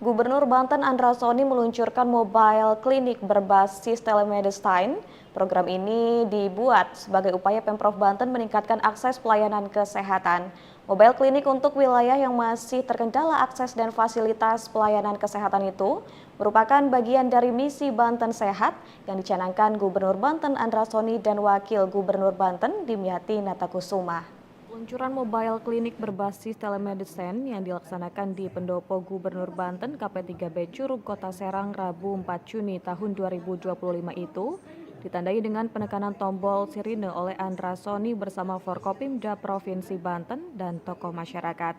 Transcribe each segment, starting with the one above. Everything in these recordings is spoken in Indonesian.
Gubernur Banten Andra Soni meluncurkan mobile klinik berbasis telemedicine. Program ini dibuat sebagai upaya Pemprov Banten meningkatkan akses pelayanan kesehatan. Mobile klinik untuk wilayah yang masih terkendala akses dan fasilitas pelayanan kesehatan itu merupakan bagian dari misi Banten Sehat yang dicanangkan Gubernur Banten Andra Soni dan Wakil Gubernur Banten Dimyati Natakusuma. Peluncuran mobile klinik berbasis telemedicine yang dilaksanakan di Pendopo Gubernur Banten KP3B Curug Kota Serang Rabu 4 Juni tahun 2025 itu ditandai dengan penekanan tombol sirine oleh Andra Soni bersama Forkopimda Provinsi Banten dan tokoh masyarakat.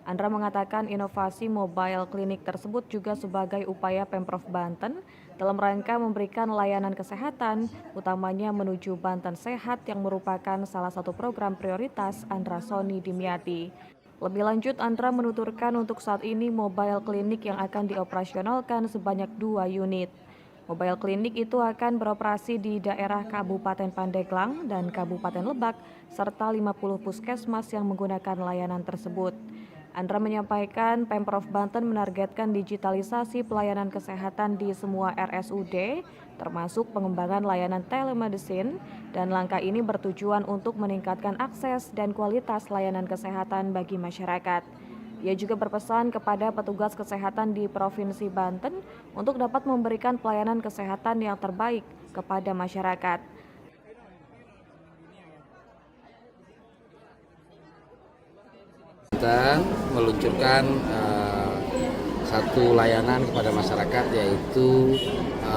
Andra mengatakan inovasi mobile klinik tersebut juga sebagai upaya Pemprov Banten dalam rangka memberikan layanan kesehatan, utamanya menuju Banten Sehat yang merupakan salah satu program prioritas Andra Soni Dimyati. Lebih lanjut, Andra menuturkan untuk saat ini mobile klinik yang akan dioperasionalkan sebanyak 2 unit. Mobile klinik itu akan beroperasi di daerah Kabupaten Pandeglang dan Kabupaten Lebak, serta 50 puskesmas yang menggunakan layanan tersebut. Andra menyampaikan Pemprov Banten menargetkan digitalisasi pelayanan kesehatan di semua RSUD, termasuk pengembangan layanan telemedicine, dan langkah ini bertujuan untuk meningkatkan akses dan kualitas layanan kesehatan bagi masyarakat. Ia juga berpesan kepada petugas kesehatan di Provinsi Banten untuk dapat memberikan pelayanan kesehatan yang terbaik kepada masyarakat. Banten meluncurkan satu layanan kepada masyarakat, yaitu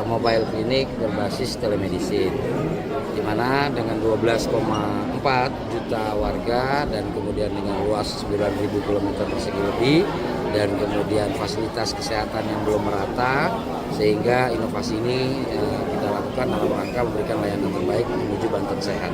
mobile klinik berbasis telemedicine, di mana dengan 12,4 juta warga dan kemudian dengan luas 9.000 km persegi lebih dan kemudian fasilitas kesehatan yang belum merata, sehingga inovasi ini kita lakukan dalam rangka memberikan layanan terbaik menuju Banten Sehat.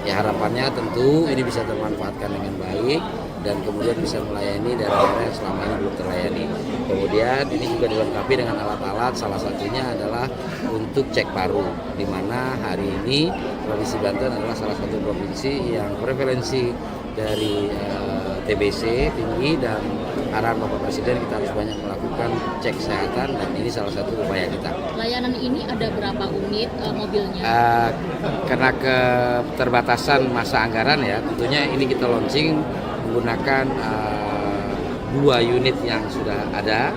Ya, harapannya tentu ini bisa termanfaatkan dengan baik dan kemudian bisa melayani daerah-daerah yang selama ini belum terlayani. Kemudian ini juga dilengkapi dengan alat-alat, salah satunya adalah untuk cek paru, di mana hari ini Provinsi Banten adalah salah satu provinsi yang prevalensi dari TBC tinggi, dan arahan Bapak Presiden kita harus banyak melakukan cek kesehatan, dan ini salah satu upaya kita. Layanan ini ada berapa unit mobilnya? Karena keterbatasan masa anggaran ya, tentunya ini kita launching menggunakan 2 unit yang sudah ada,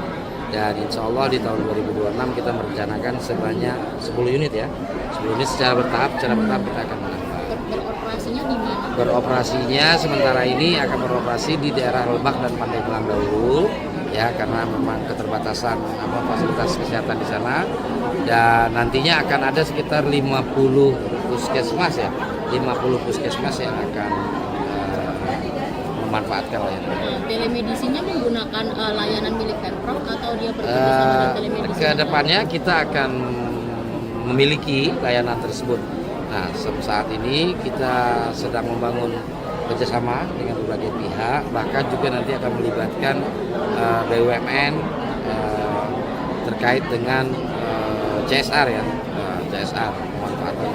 dan insya Allah di tahun 2026 kita merencanakan sebanyak 10 unit ya. 10 unit secara bertahap kita akan menambah. Beroperasinya di mana? Beroperasinya sementara ini akan beroperasi di daerah Lebak dan Pandeglang dahulu ya, karena memang keterbatasan fasilitas kesehatan di sana, dan nantinya akan ada sekitar 50 puskesmas ya, 50 puskesmas yang akan memanfaatkan layanan. Telemedicine-nya menggunakan layanan milik Pemprov atau dia bekerjasama dengan telemedicine? Kedepannya kita akan memiliki layanan tersebut. Nah, saat ini kita sedang membangun kerjasama dengan berbagai pihak, bahkan juga nanti akan melibatkan BUMN terkait dengan CSR ya, CSR pemanfaatan.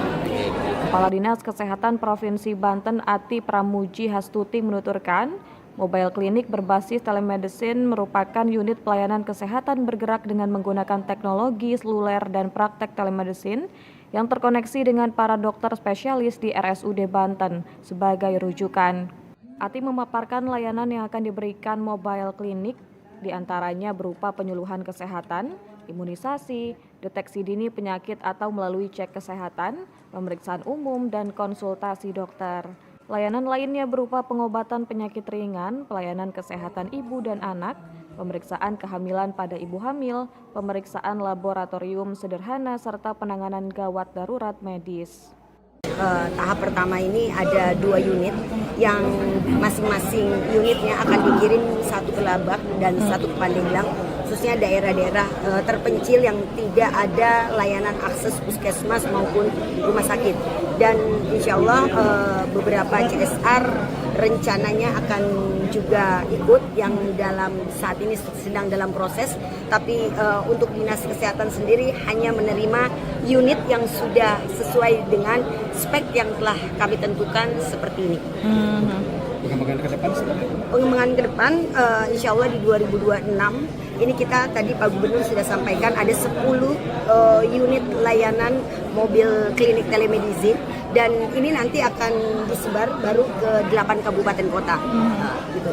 Kepala Dinas Kesehatan Provinsi Banten Ati Pramuji Hastuti menuturkan, mobile klinik berbasis telemedicine merupakan unit pelayanan kesehatan bergerak dengan menggunakan teknologi seluler dan praktek telemedicine yang terkoneksi dengan para dokter spesialis di RSUD Banten sebagai rujukan. Ati memaparkan layanan yang akan diberikan mobile klinik diantaranya berupa penyuluhan kesehatan, imunisasi, deteksi dini penyakit atau melalui cek kesehatan, pemeriksaan umum, dan konsultasi dokter. Layanan lainnya berupa pengobatan penyakit ringan, pelayanan kesehatan ibu dan anak, pemeriksaan kehamilan pada ibu hamil, pemeriksaan laboratorium sederhana, serta penanganan gawat darurat medis. Tahap pertama ini ada 2 unit yang masing-masing unitnya akan dikirim, satu ke Lebak dan satu ke Pandeglang, khususnya daerah-daerah terpencil yang tidak ada layanan akses puskesmas maupun rumah sakit. Dan insya Allah beberapa CSR rencananya akan juga ikut, yang saat ini sedang dalam proses, tapi untuk Dinas Kesehatan sendiri hanya menerima unit yang sudah sesuai dengan spek yang telah kami tentukan seperti ini. Pengembangan ke depan seperti apa? Pengembangan ke depan insya Allah di 2026 ini kita tadi Pak Gubernur sudah sampaikan ada 10 unit layanan mobil klinik telemedicine, dan ini nanti akan disebar baru ke 8 kabupaten kota. Gitu.